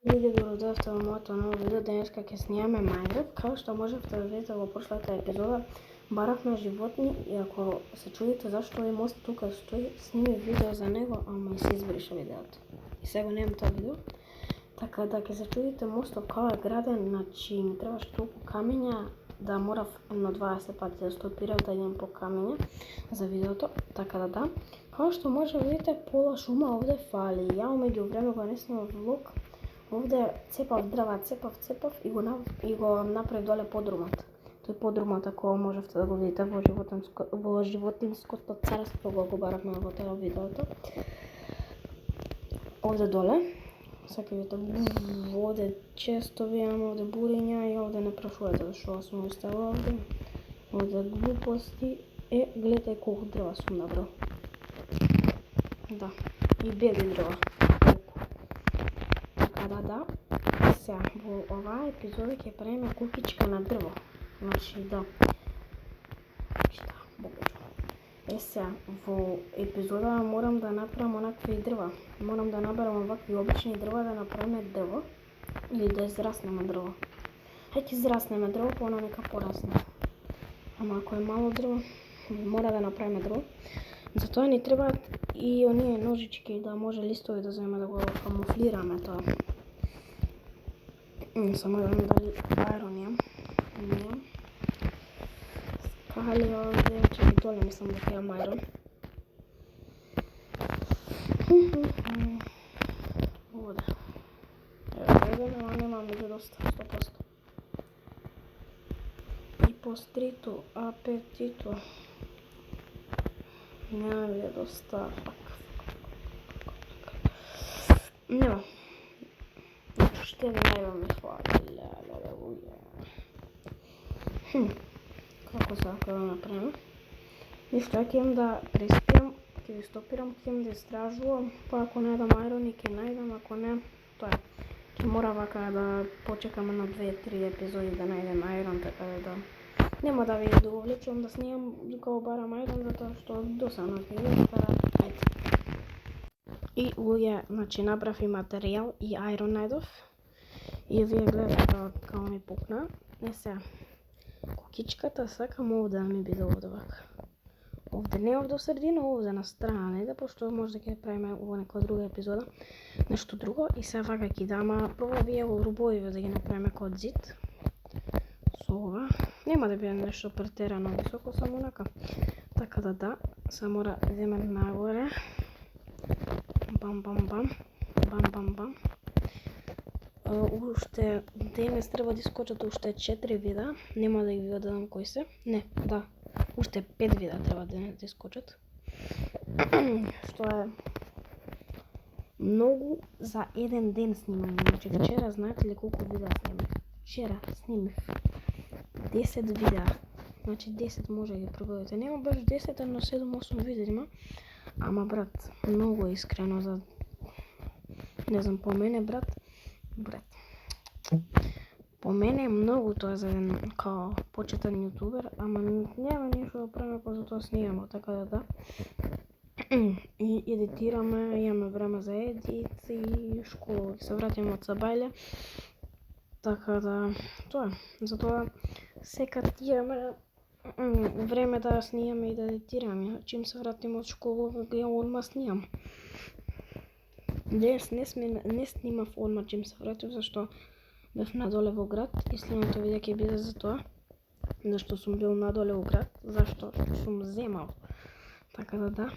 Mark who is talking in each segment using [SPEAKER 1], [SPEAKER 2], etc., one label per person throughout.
[SPEAKER 1] Луѓе, добродојавте во моето ново видео. Денеска ќе снимаме Minecraft. Како што можевте да видите во прошлата епизода, баравме животни и ако се чудите зашто овој мост тука стои, снимив видео за него, ама и се избриша видеото. И сега немам тоа видео. Така да ќе се чудите мостов како е граден, значи ми требаш толку камења да морав едно 20 пати да стопирав да идем по камења за видеото. Така да. Како што може да видите, пола шума овде фали. Ја меѓу време кога не снимав влог, овде цепав дрва, цепав и го направив доле подрумот. Тој подрумот, ако можевте да го видите во животинското царство, го баравме во тоа видеото. Овде доле, сега ќе видите, овде често имаме овде буриња и овде не прашувате зашто сум оставила овде. Овде глупости. Гледај колку дрва сум набрал. Да, и бели дрва. Да. Сега, во оваа епизода ќе правиме кукичка на дрво. Значи, да. Шта, богачо. Сега, во епизода морам да направам онакви дрва. Морам да наберам овакви обични дрва да направиме дрво. Или да израснеме дрво. Ќе израснеме дрво, па она нека порасне. Ама ако е мало дрво, мора да направиме дрво. Затоа ни требаат и оние ножички да може листови да земеме да го камуфлираме тоа. Само да видам дали аерон имам. Скали овде, чеки доле мислам дека имам аерон. Овде. Еве, ама немам меѓу доста, 100%. И пострито, апетито. Нема меѓу доста, Нема. Уште најва ме фали, Како сега да направиме? Ништо, ќе имам да преспијам, ќе ви стопирам, ќе имам да истражувам, па ако најдам аерони ќе најдам, ако не, тоа е. Ќе мора вака да почекам на 2-3 епизоди да најдем аерон, така да нема да ви довлечувам да снимам докато барам аерон, затоа што досадно ќе видите, ајде. И луѓе, значи набрав и материјал и аерон најдов. И вие гледате како ми пукна. Сега, кукичката сакам овде да ми биде овде вака. Овде не овде средина, овде на страна, не пошто може да ќе правиме во некоја друга епизода нешто друго. И сега вака ќе дама, прво вие во рубовиве да ги направиме како зид. Со ова. Нема да биде нешто претерано високо, само онака. Така да, сега мора да идеме нагоре. Бам. Уште денес треба да искочат уште 4 видеа, нема да ги дадам кои се. Не, да, уште 5 видеа треба денес да искочат. Што е многу за еден ден снимам. Значи вчера знаете ли колку видеа снимав? Вчера снимив 10 видеа. Значи 10 може да ги пробавите. Нема баш 10, но 7-8 видеа има. Ама брат, многу искрено за... Не знам, по мене брат. По мене е многу тоа за еден као почетен јутубер, ама нема ништо да правиме, па затоа снимаме, така да. И едитираме, имаме време за едит и школа, се вратиме од Сабајле. Така да, тоа е. Затоа секад имаме време да снимаме и да едитираме. Чим се вратиме од школа, ја одма снимам. Денес не снимав одма чим се вратив, зашто бев надоле во град и следното видео ќе биде за тоа. Зашто сум бил надоле во град, зашто сум земал. Така да.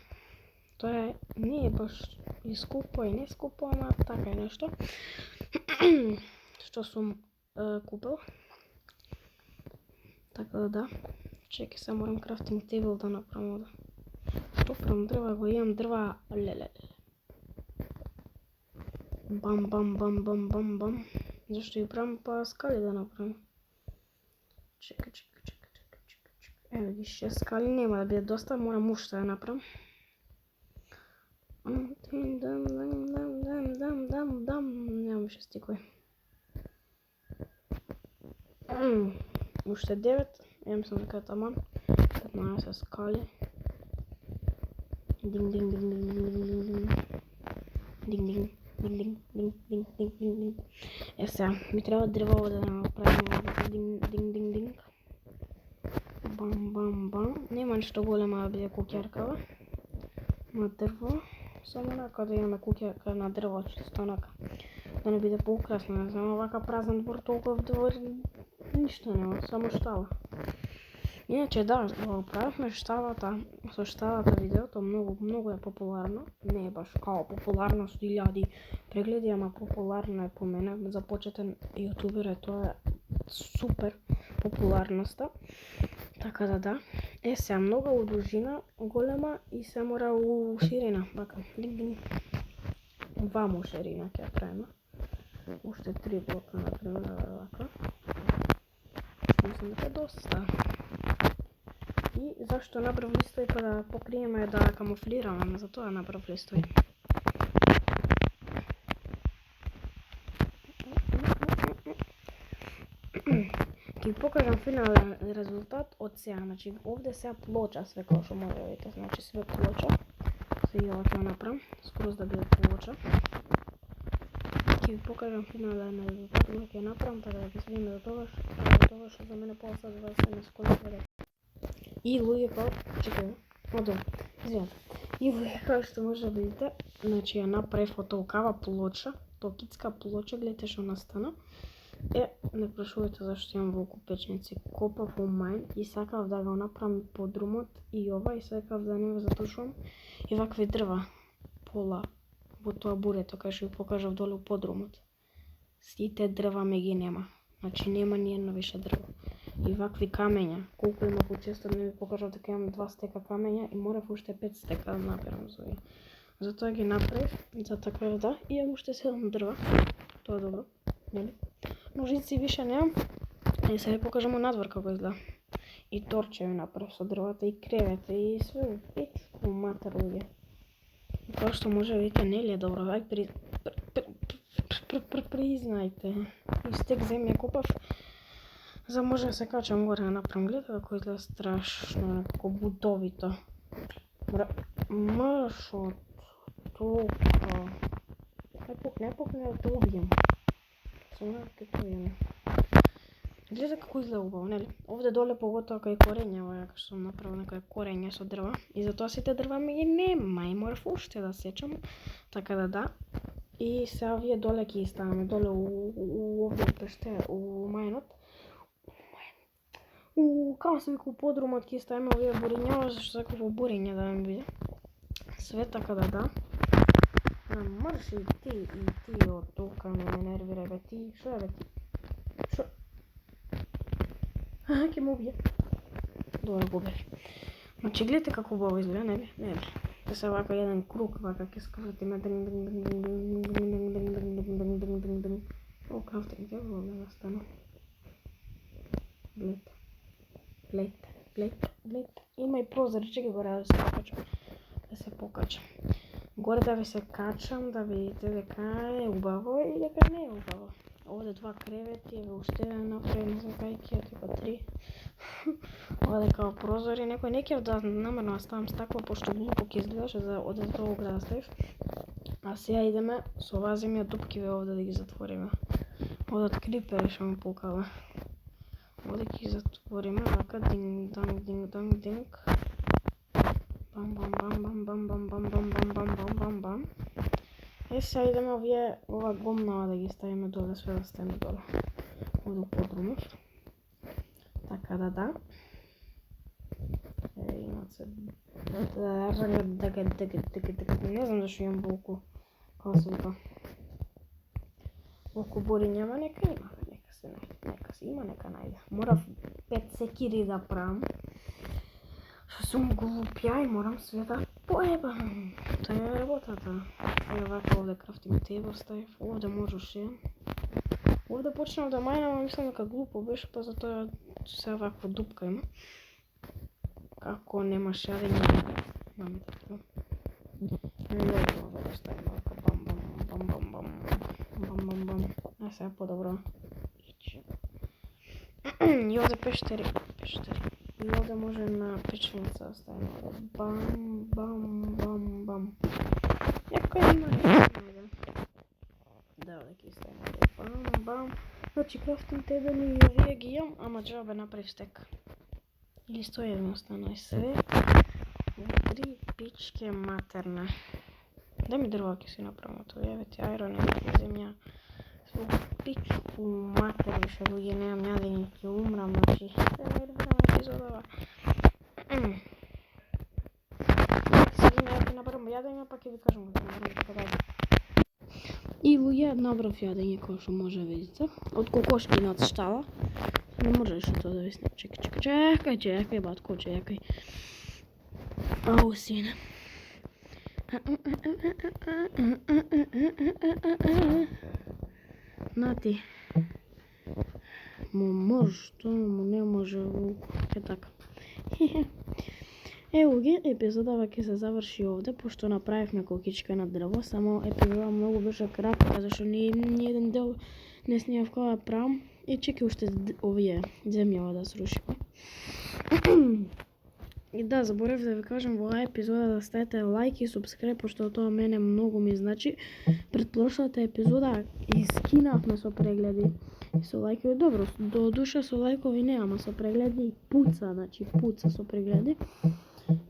[SPEAKER 1] Тоа не е баш и скупо и не скупо, ама така е нешто. Што сум купил. Така да. Чеки, се морам крафтинг тейбл да направам овде. Штопирам дрва, го имам дрва, Бам. Зашто ги правам па скали да направам. Чека. Еве ги 6 скали, нема да биде доста, морам уште да направам. Немам ше стикој. Уште 9, ја мислам дека таман. 15 скали. Динг. Динг, динг, динг, динг, динг, динг. Сега, ми треба дрво овде да направим динг, динг, динг, динг. Бам, бам, бам. Нема ништо голема да биде куќаркава. На дрво. Само онака да имаме куќарка на дрво, чисто онака. Да не биде поукрасно, не знам, овака празен двор, толкова двор, ништо нема, само штала. Иначе да, го правихме шталата, со шталата видеото, многу е популарно. Не е баш као популарно со 1000 прегледи, ама популарно е по мене. За почетен јутубер е тоа супер популарноста. Така да. Сега многу у дужина, голема и се мора у ширина. Вака, ваму ширина ќе правиме. Уште 3 блока например, вака. Мислам дека доста. И зашто направив листови, па да покриеме, да камуфлираме, затоа направив листови. Ќе ви покажам финален резултат од сега, значи овде сега плоча све како што може да видите, значи све плоча. Сега ова ќе направам, скроз да биде плоча. Ќе ви покажам финален резултат, но ќе направам така да ќе се видиме до тоа што за мене пола сад 20 скоро. И луѓе како, чекај, извинете. И луѓе како што може да видите, значи ја направив од толкава плоча, толкицка плоча, гледате што настана. Не прашувајте зашто имам волку печеници. Копав у мај и сакав да го направам подрумот и ова и сакав да не го затушувам и вакви дрва пола во тоа бурето кај што ви покажав доле у подрумот. Сите дрва ме ги нема. Значи нема ни едно више дрво. И вакви камења, колку има по често не ви покажав дека имам 2 стека камења и морав уште 5 стека да наберам за овие. Затоа ги направив, за така да, и имам уште 7 дрва. Тоа е добро, нели? Ножици више немам. И сега ви покажам надвор како изгледа. И торче ви направив со дрвата и кревета и све, печко матер луѓе. Тоа што може да видите нели е добро, ај признајте. И стек земја копав, за може да се качам горе да направам, гледа како изгледа страшно, некако будовито. Мршот, толка. Не пукне да те убијам. Гледа како изгледа убаво, нели? Овде доле поготоа кај корења, како што сум направил некој корење со дрва. И затоа сите дрва ми ги нема и морав уште да сечам. Така да. И сега овие доле ќе ставаме, доле у овде пеште, у мајнот. Како се вика, у подрумот ќе ставиме овие буриња, зашто сакав во буриња да ми биде. Све така да. Марши и ти од толка ме нервира, бе ти, шо е бе ти? Шо? Ке ме убие. Добро го бев. Значи гледате како убаво изгледа, нели? Нели. Ке се вака еден круг, вака ке скрутиме. О, крафтинг е во да настана. Глед. Има и прозор, чекай горе да се покачам. Горе да ви се качам, да видите дека е убаво и дека не е убаво. Овде 2 кревети, еве уште направим за кајки, типа 3. Овде као прозори, некој не ќе да намерно да ставам стакло, пошто глупо ќе изгледаше за од тоа да ставив. А сега идеме со оваа земја дупкиве овде да ги затвориме. Овде од крипери што ми пукала. Овде ќе ги затвориме, вака динг. Бам. Сега идеме ова гомнава да ги ставиме доле, све да стане доле. Овде подрумов. Така да. Имат се... Не знам зашто имам волку. Како се вика? Волку бориња, ама нека има. Нека се има, нека најде. Морав 5 секири да правам. Што сум глупја и морам све да поебам. Тоа е работата. Еве вака овде крафтинг тейбл ставив, овде можеше. Овде почнав да мајнам, мислам дека глупо беше, па затоа сега ваква дупка има. Како нема шарење. Маме така. Лего овде да ставим вака бам. А сега подобро. И овде пештери. И овде може на печеница да ставим овде. Бам. Некој има. бам. Значи крафтим тебен и овие ги имам, ама џабе направив стек. Или 101 остана и све. Три пичке матерна. Да ми дрва ќе си направам тоа, еве ти ајрон и земја. Со пичку матерна, што луѓе немам јадење, ќе умрам, значи. Се нервирам епизодава. Сега ќе набрам јадење, па ќе ви кажам како набрам така. И луѓе набрав јадење кој што може видите. Од кокошки над штала. Не можеш тоа да ви снем. Чекај, батко, чекај. Ау, сине. Нати. Може, што не може, е така. Ево ги, епизодава ќе се заврши овде, пошто направивме кокичка на дрво, само епизода многу беше кратка, зашто ни еден дел не снимав кога правам. И чекай уште овие земјава да срушиме. И да, заборев да ви кажам во оваа епизода да ставите лайк и субскрип, пошто тоа мене многу ми значи. Пред прошлата епизода искинавме со прегледи и со лајкови. Добро, до душа со лајкови не, ама со прегледи пуца, значи пуца со прегледи.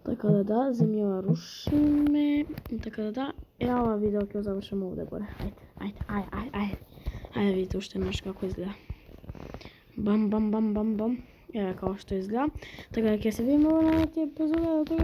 [SPEAKER 1] Така да, земјава рушиме. Така да, ова видео ќе завршам овде горе. Ајде видите уште наш како изгледа. Бам. Еве како што изгледа. Така да ќе се видиме во наредната епизода.